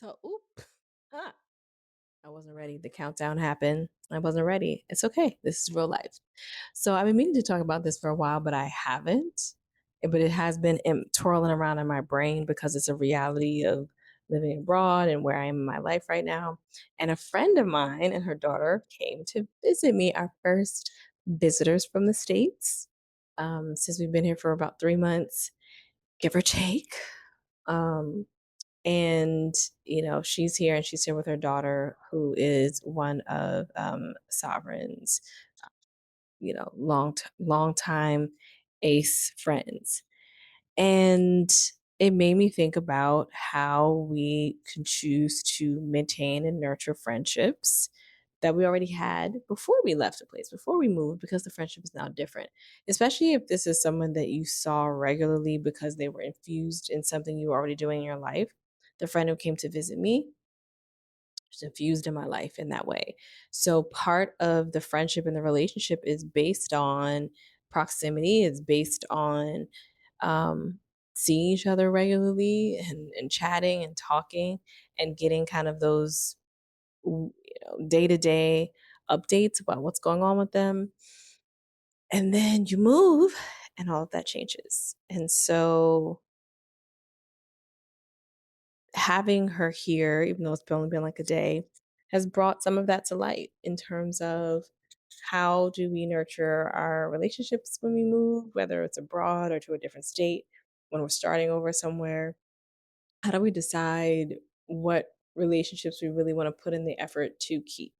So, oop. Ah, I wasn't ready. The countdown happened. I wasn't ready. It's okay. This is real life. So, I've been meaning to talk about this for a while, but I haven't. But it has been twirling around in my brain because it's a reality of living abroad and where I am in my life right now. And a friend of mine and her daughter came to visit me, our first visitors from the States, since we've been here for about 3 months, give or take. Um, and she's here and she's here with her daughter who is one of Sovereign's long time ace friends. And it made me think about how we can choose to maintain and nurture friendships that we already had before we left a place, before we moved, because the friendship is now different. Especially if this is someone that you saw regularly because they were infused in something you were already doing in your life. The friend who came to visit me was infused in my life in that way. So part of the friendship and the relationship is based on proximity, it's based on um, seeing each other regularly and chatting and talking and getting kind of those day to day updates about what's going on with them. And then you move and all of that changes. And so having her here, even though it's only been like a day, has brought some of that to light in terms of how do we nurture our relationships when we move, whether it's abroad or to a different state, when we're starting over somewhere. How do we decide what relationships we really want to put in the effort to keep?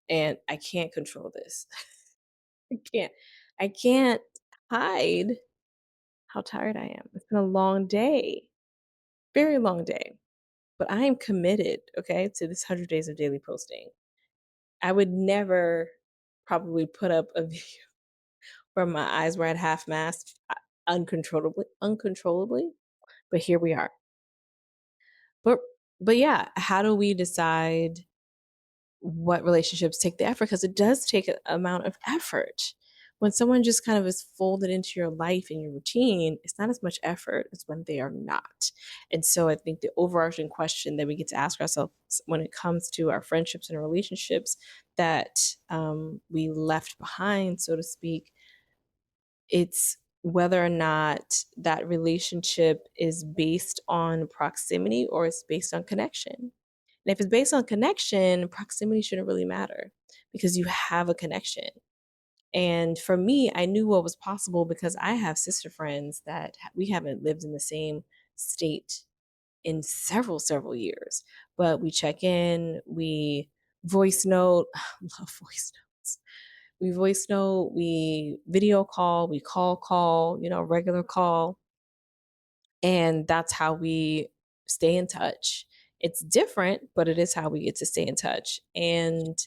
And I can't control this. I can't. I can't hide how tired I am. It's been a long day, very long day, but I am committed, okay, to this 100 days of daily posting. I would never probably put up a video where my eyes were at half mast uncontrollably, but here we are. But but yeah, how do we decide what relationships take the effort? Because it does take an amount of effort. When someone just kind of is folded into your life and your routine, it's not as much effort as when they are not. And so I think the overarching question that we get to ask ourselves when it comes to our friendships and our relationships that we left behind, so to speak, it's whether or not that relationship is based on proximity or it's based on connection. And if it's based on connection, proximity shouldn't really matter because you have a connection. And for me, I knew what was possible because I have sister friends that we haven't lived in the same state in several years, but we check in, we voice note, love voice notes. We voice note, we video call, we call, regular call. And that's how we stay in touch. It's different, but it is how we get to stay in touch. And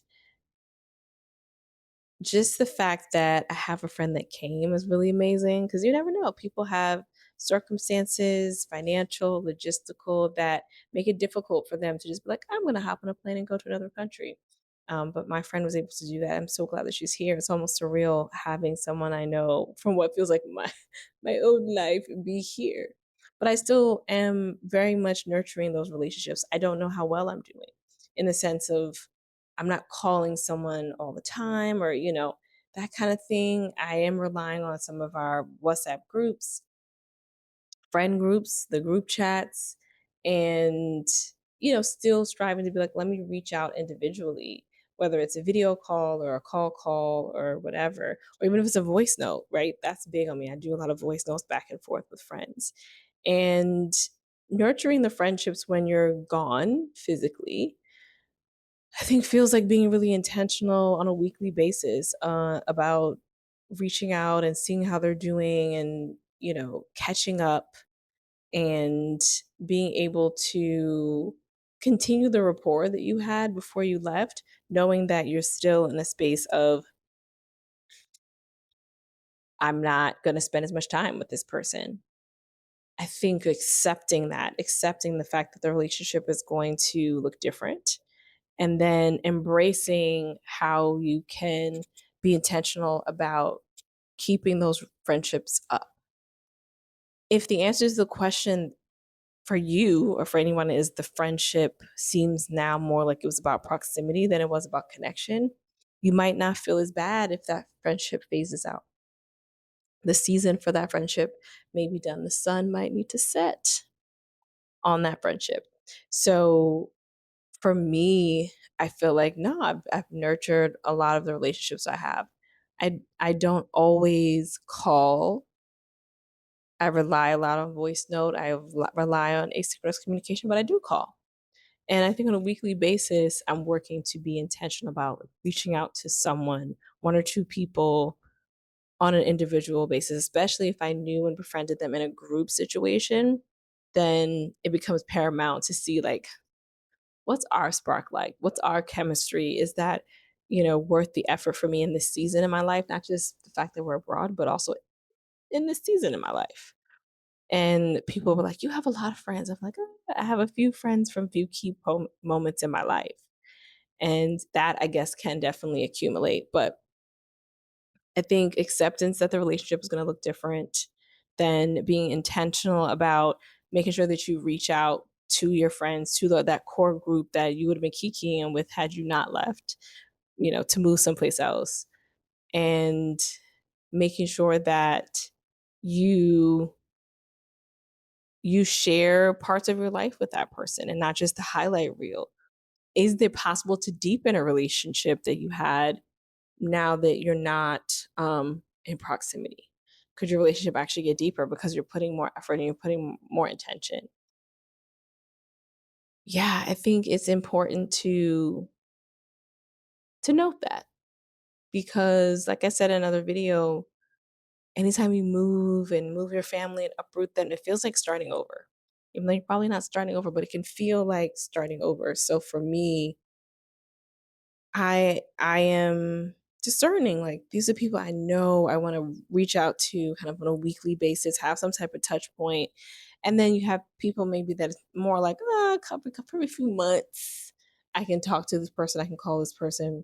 just the fact that I have a friend that came is really amazing because you never know. People have circumstances, financial, logistical, that make it difficult for them to just be like, I'm going to hop on a plane and go to another country. But my friend was able to do that. I'm so glad that she's here. It's almost surreal having someone I know from what feels like my my own life be here. But I still am very much nurturing those relationships. I don't know how well I'm doing in the sense of I'm not calling someone all the time or, that kind of thing. I am relying on some of our WhatsApp groups, friend groups, the group chats, and, still striving to be like, let me reach out individually, whether it's a video call or a call or whatever, or even if it's a voice note, right? That's big on me. I do a lot of voice notes back and forth with friends. And nurturing the friendships when you're gone physically I think feels like being really intentional on a weekly basis about reaching out and seeing how they're doing and, catching up and being able to continue the rapport that you had before you left, knowing that you're still in a space of, I'm not going to spend as much time with this person. I think accepting the fact that the relationship is going to look different and then embracing how you can be intentional about keeping those friendships up. If the answer to the question for you or for anyone is the friendship seems now more like it was about proximity than it was about connection, you might not feel as bad if that friendship phases out. The season for that friendship may be done. The sun might need to set on that friendship. So for me, I feel like no, I've nurtured a lot of the relationships I have. I don't always call. I rely a lot on voice note. Rely on asynchronous communication, but I do call. And I think on a weekly basis, I'm working to be intentional about reaching out to someone, one or two people on an individual basis, especially if I knew and befriended them in a group situation, then it becomes paramount to see like what's our spark like? What's our chemistry? Is that, worth the effort for me in this season in my life? Not just the fact that we're abroad, but also in this season in my life. And people were like, "You have a lot of friends." I'm like, I have a few friends from few key moments in my life. And that I guess can definitely accumulate. But I think acceptance that the relationship is going to look different, then being intentional about making sure that you reach out to your friends, to that core group that you would have been kikiing with had you not left, to move someplace else, and making sure that you you share parts of your life with that person and not just the highlight reel. Is it possible to deepen a relationship that you had now that you're not in proximity? Could your relationship actually get deeper because you're putting more effort and you're putting more intention? Yeah, I think it's important to note that because, like I said in another video, anytime you move and move your family and uproot them, it feels like starting over. Even though you're probably not starting over, but it can feel like starting over. So for me, I am discerning, like, these are people I know I wanna reach out to kind of on a weekly basis, have some type of touch point, and then you have people maybe that is more like, a couple every few months, I can talk to this person, I can call this person,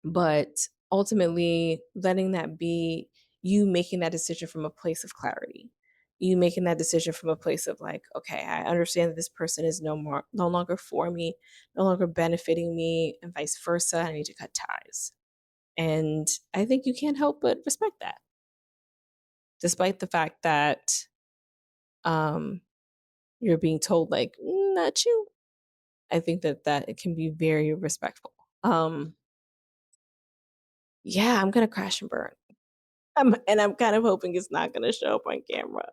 but ultimately letting that be you making that decision from a place of clarity. You making that decision from a place of like, okay, I understand that this person is no longer for me, no longer benefiting me, and vice versa. I need to cut ties. And I think you can't help but respect that, despite the fact that um you're being told like, not you. I think that it can be very respectful. Yeah, I'm gonna crash and burn. And I'm kind of hoping it's not gonna show up on camera.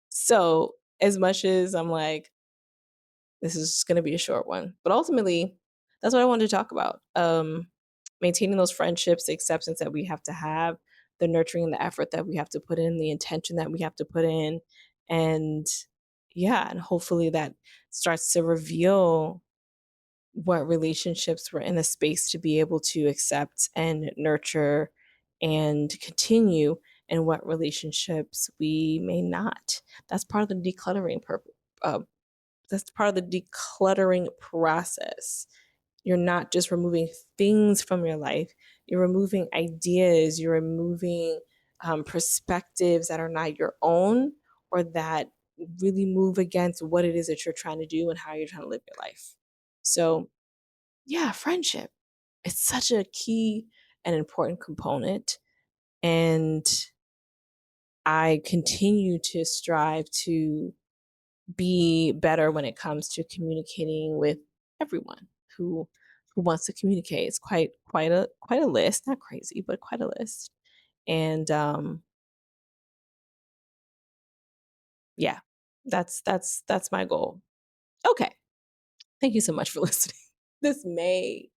So, as much as I'm like, "This is just gonna be a short one," but ultimately, that's what I wanted to talk about. Maintaining those friendships, the acceptance that we have to have, the nurturing and the effort that we have to put in, the intention that we have to put in, and yeah, and hopefully that starts to reveal what relationships we're in a space to be able to accept and nurture and continue, and what relationships we may not. That's part of the decluttering uh, that's part of the decluttering process. You're not just removing things from your life, you're removing ideas, you're removing perspectives that are not your own or that really move against what it is that you're trying to do and how you're trying to live your life. So yeah, friendship. It's such a key and important component. And I continue to strive to be better when it comes to communicating with everyone who wants to communicate. It's quite a list, not crazy, but quite a list. And yeah, that's my goal. Okay. Thank you so much for listening. This may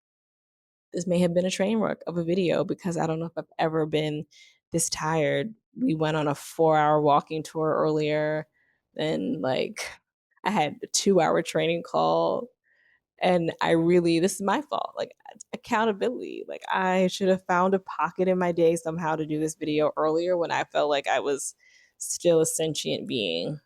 This may have been a train wreck of a video because I don't know if I've ever been this tired. We went on a 4-hour walking tour earlier, and like I had a 2-hour training call. And this is my fault. Like accountability. Like I should have found a pocket in my day somehow to do this video earlier when I felt like I was still a sentient being.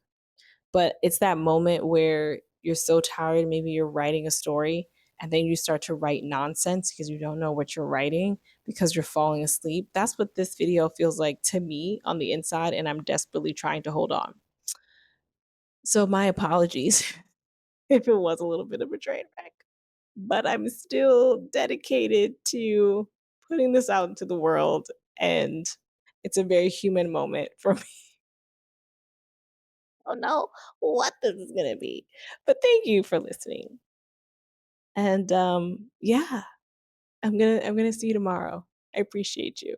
But it's that moment where you're so tired, maybe you're writing a story and then you start to write nonsense because you don't know what you're writing because you're falling asleep. That's what this video feels like to me on the inside, and I'm desperately trying to hold on. So my apologies if it was a little bit of a train wreck, but I'm still dedicated to putting this out into the world, and it's a very human moment for me. I don't know what this is gonna be, but thank you for listening. And yeah, I'm gonna see you tomorrow. I appreciate you.